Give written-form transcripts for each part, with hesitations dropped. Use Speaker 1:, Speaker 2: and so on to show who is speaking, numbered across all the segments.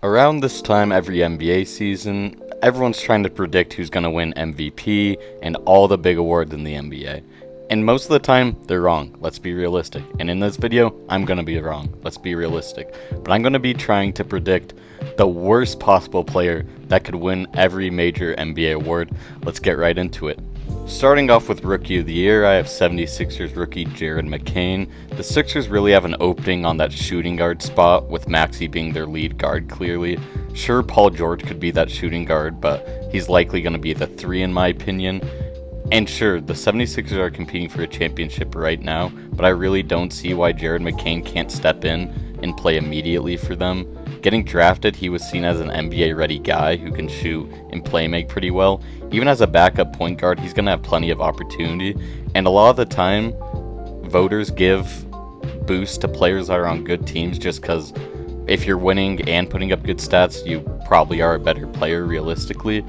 Speaker 1: Around this time every NBA season, everyone's trying to predict who's going to win MVP and all the big awards in the NBA. And most of the time, they're wrong. Let's be realistic. And in this video, I'm going to be wrong. Let's be realistic. But I'm going to be trying to predict the worst possible player that could win every major NBA award. Let's get right into it. Starting off with Rookie of the Year, I have 76ers rookie Jared McCain. The Sixers really have an opening on that shooting guard spot, with Maxey being their lead guard clearly. Sure, Paul George could be that shooting guard, but he's likely going to be the 3 in my opinion. And sure, the 76ers are competing for a championship right now, but I really don't see why Jared McCain can't step in and play immediately for them. Getting drafted, he was seen as an NBA-ready guy who can shoot and play make pretty well. Even as a backup point guard, he's going to have plenty of opportunity. And a lot of the time, voters give boosts to players that are on good teams just because if you're winning and putting up good stats, you probably are a better player realistically.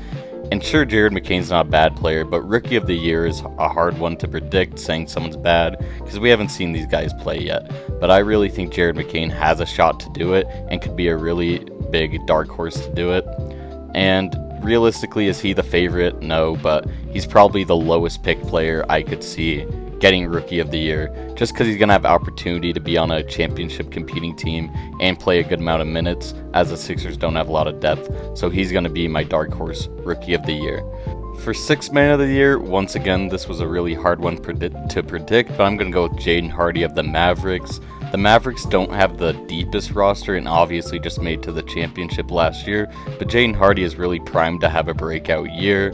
Speaker 1: And sure, Jared McCain's not a bad player, but Rookie of the Year is a hard one to predict, saying someone's bad, because we haven't seen these guys play yet. But I really think Jared McCain has a shot to do it, and could be a really big dark horse to do it. And realistically, is he the favorite? No, but he's probably the lowest picked player I could see getting Rookie of the Year, just because he's going to have opportunity to be on a championship competing team and play a good amount of minutes, as the Sixers don't have a lot of depth. So he's going to be my dark horse Rookie of the Year. For Sixth Man of the Year, once again, this was a really hard one to predict, but I'm going to go with Jaden Hardy of the Mavericks. The Mavericks don't have the deepest roster and obviously just made to the championship last year, but Jaden Hardy is really primed to have a breakout year.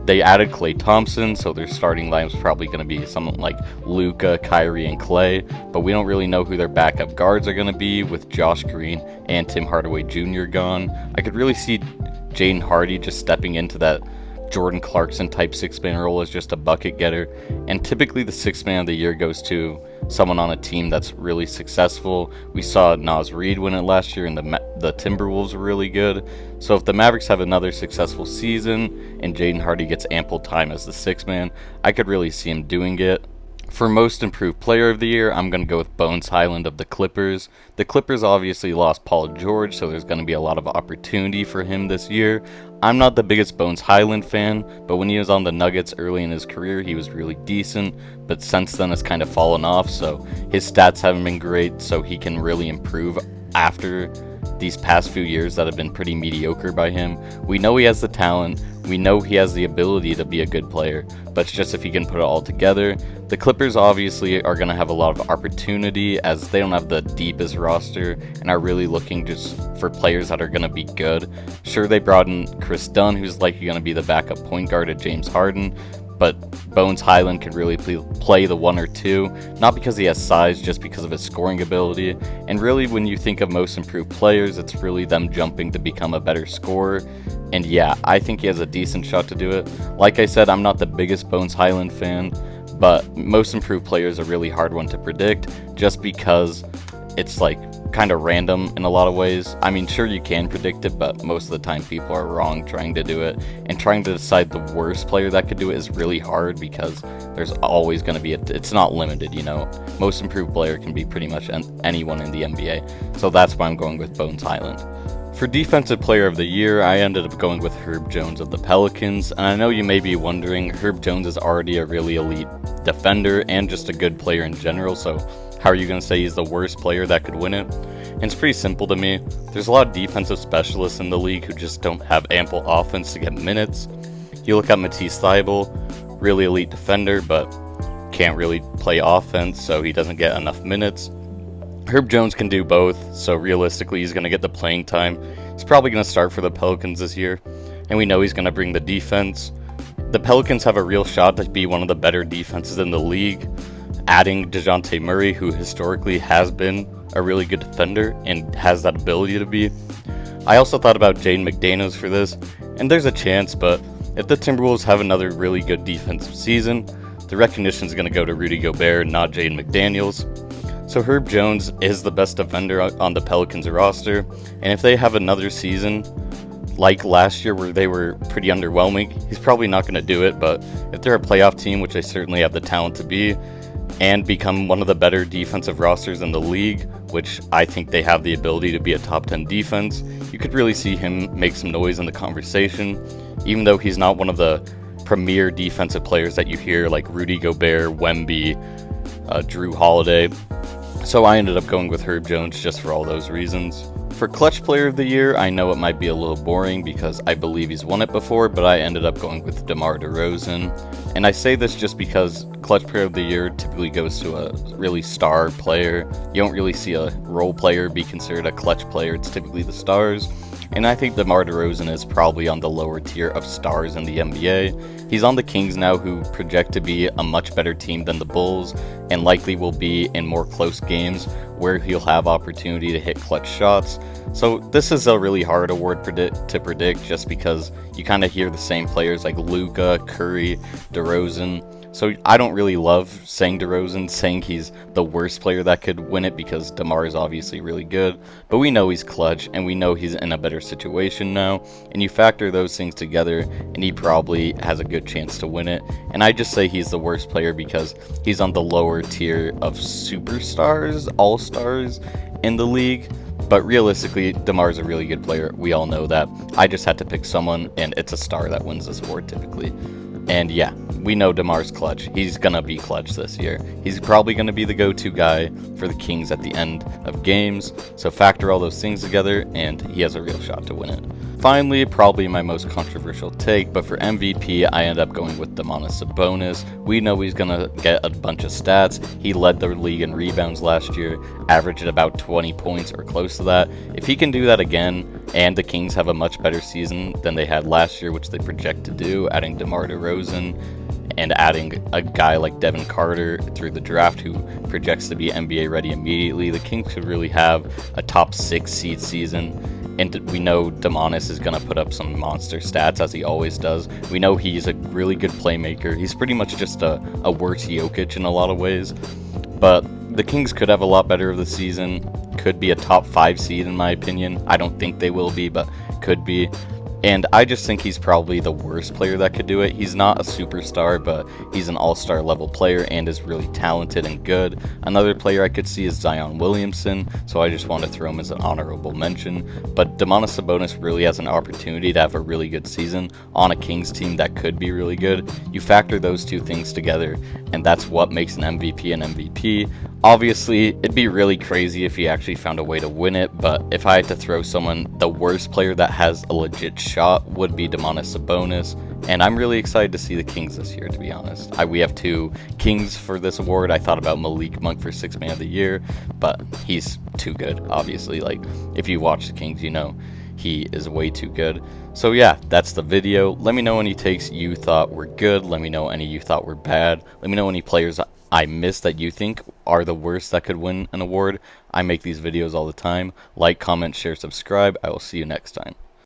Speaker 1: They added Klay Thompson, so their starting line is probably going to be someone like Luka, Kyrie, and Klay, but we don't really know who their backup guards are going to be with Josh Green and Tim Hardaway Jr. gone. I could really see Jaden Hardy just stepping into that Jordan Clarkson type six-man role as just a bucket getter, and typically the sixth man of the year goes to someone on a team that's really successful. We saw Naz Reid win it last year, and the Timberwolves were really good. So if the Mavericks have another successful season and Jaden Hardy gets ample time as the sixth man, I could really see him doing it. For Most Improved Player of the Year, I'm going to go with Bones Hyland of the Clippers. The Clippers obviously lost Paul George, so there's going to be a lot of opportunity for him this year. I'm not the biggest Bones Hyland fan, but when he was on the Nuggets early in his career, he was really decent, but since then has kind of fallen off, so his stats haven't been great, so he can really improve after these past few years that have been pretty mediocre by him. We know he has the talent, we know he has the ability to be a good player, but it's just if he can put it all together. The Clippers obviously are going to have a lot of opportunity as they don't have the deepest roster and are really looking just for players that are going to be good. Sure, they brought in Chris Dunn, who's likely going to be the backup point guard at James Harden, but Bones Hyland could really play the 1 or 2, not because he has size, just because of his scoring ability. And really, when you think of Most Improved Players, it's really them jumping to become a better scorer. And yeah, I think he has a decent shot to do it. Like I said, I'm not the biggest Bones Hyland fan, but Most Improved Player is a really hard one to predict, just because it's like kind of random in a lot of ways. I mean, sure, you can predict it, but most of the time people are wrong trying to do it, and trying to decide the worst player that could do it is really hard because there's always going to be it's not limited, you know. Most Improved Player can be pretty much anyone in the NBA, so that's why I'm going with Bones Hyland. For Defensive Player of the Year, I ended up going with Herb Jones of the Pelicans, and I know you may be wondering, Herb Jones is already a really elite defender and just a good player in general, so how are you going to say he's the worst player that could win it? And it's pretty simple to me. There's a lot of defensive specialists in the league who just don't have ample offense to get minutes. You look at Matisse Thybulle, really elite defender, but can't really play offense, so he doesn't get enough minutes. Herb Jones can do both, so realistically he's going to get the playing time. He's probably going to start for the Pelicans this year, and we know he's going to bring the defense. The Pelicans have a real shot to be one of the better defenses in the league. Adding DeJounte Murray, who historically has been a really good defender and has that ability to be. I also thought about Jaden McDaniels for this, and there's a chance, but if the Timberwolves have another really good defensive season, the recognition is going to go to Rudy Gobert, not Jaden McDaniels. So Herb Jones is the best defender on the Pelicans roster, and if they have another season like last year where they were pretty underwhelming, he's probably not going to do it, but if they're a playoff team, which they certainly have the talent to be, and become one of the better defensive rosters in the league, which I think they have the ability to be a top 10 defense, you could really see him make some noise in the conversation, even though he's not one of the premier defensive players that you hear like Rudy Gobert, Wemby, Drew Holiday. So I ended up going with Herb Jones just for all those reasons. For Clutch Player of the Year, I know it might be a little boring because I believe he's won it before, but I ended up going with DeMar DeRozan. And I say this just because Clutch Player of the Year typically goes to a really star player. You don't really see a role player be considered a clutch player, it's typically the stars. And I think DeMar DeRozan is probably on the lower tier of stars in the NBA. He's on the Kings now, who project to be a much better team than the Bulls, and likely will be in more close games where he'll have opportunity to hit clutch shots. So this is a really hard award to predict just because you kind of hear the same players like Luka, Curry, DeRozan. So I don't really love saying DeRozan, saying he's the worst player that could win it, because DeMar is obviously really good, but we know he's clutch, and we know he's in a better situation now, and you factor those things together, and he probably has a good chance to win it. And I just say he's the worst player because he's on the lower tier of superstars, all-stars in the league. But realistically, DeMar's a really good player, we all know that. I just had to pick someone, and it's a star that wins this award typically. And yeah, we know DeMar's clutch. He's gonna be clutch this year. He's probably gonna be the go-to guy for the Kings at the end of games. So factor all those things together, and he has a real shot to win it. Finally, probably my most controversial take, but for MVP, I end up going with Domantas Sabonis. We know he's gonna get a bunch of stats. He led the league in rebounds last year, averaged at about 20 points or close to that. If he can do that again, and the Kings have a much better season than they had last year, which they project to do, adding DeMar DeRozan and adding a guy like Devin Carter through the draft who projects to be NBA ready immediately, the Kings could really have a top 6 seed season. And we know Domantas is going to put up some monster stats, as he always does. We know he's a really good playmaker. He's pretty much just a worse Jokic in a lot of ways. But the Kings could have a lot better of the season. Could be a top 5 seed in my opinion. I don't think they will be, but could be. And I just think he's probably the worst player that could do it. He's not a superstar, but he's an all-star level player and is really talented and good. Another player I could see is Zion Williamson, so I just want to throw him as an honorable mention. But Domantas Sabonis really has an opportunity to have a really good season on a Kings team that could be really good. You factor those two things together, and that's what makes an MVP an MVP. Obviously, it'd be really crazy if he actually found a way to win it, but if I had to throw someone, the worst player that has a legit shot would be Domantas Sabonis, and I'm really excited to see the Kings this year, to be honest. We have 2 Kings for this award. I thought about Malik Monk for 6th Man of the Year, but he's too good, obviously. Like, if you watch the Kings, you know he is way too good. So yeah, that's the video. Let me know any takes you thought were good. Let me know any you thought were bad. Let me know any players I missed that you think are the worst that could win an award. I make these videos all the time. Like, comment, share, subscribe. I will see you next time.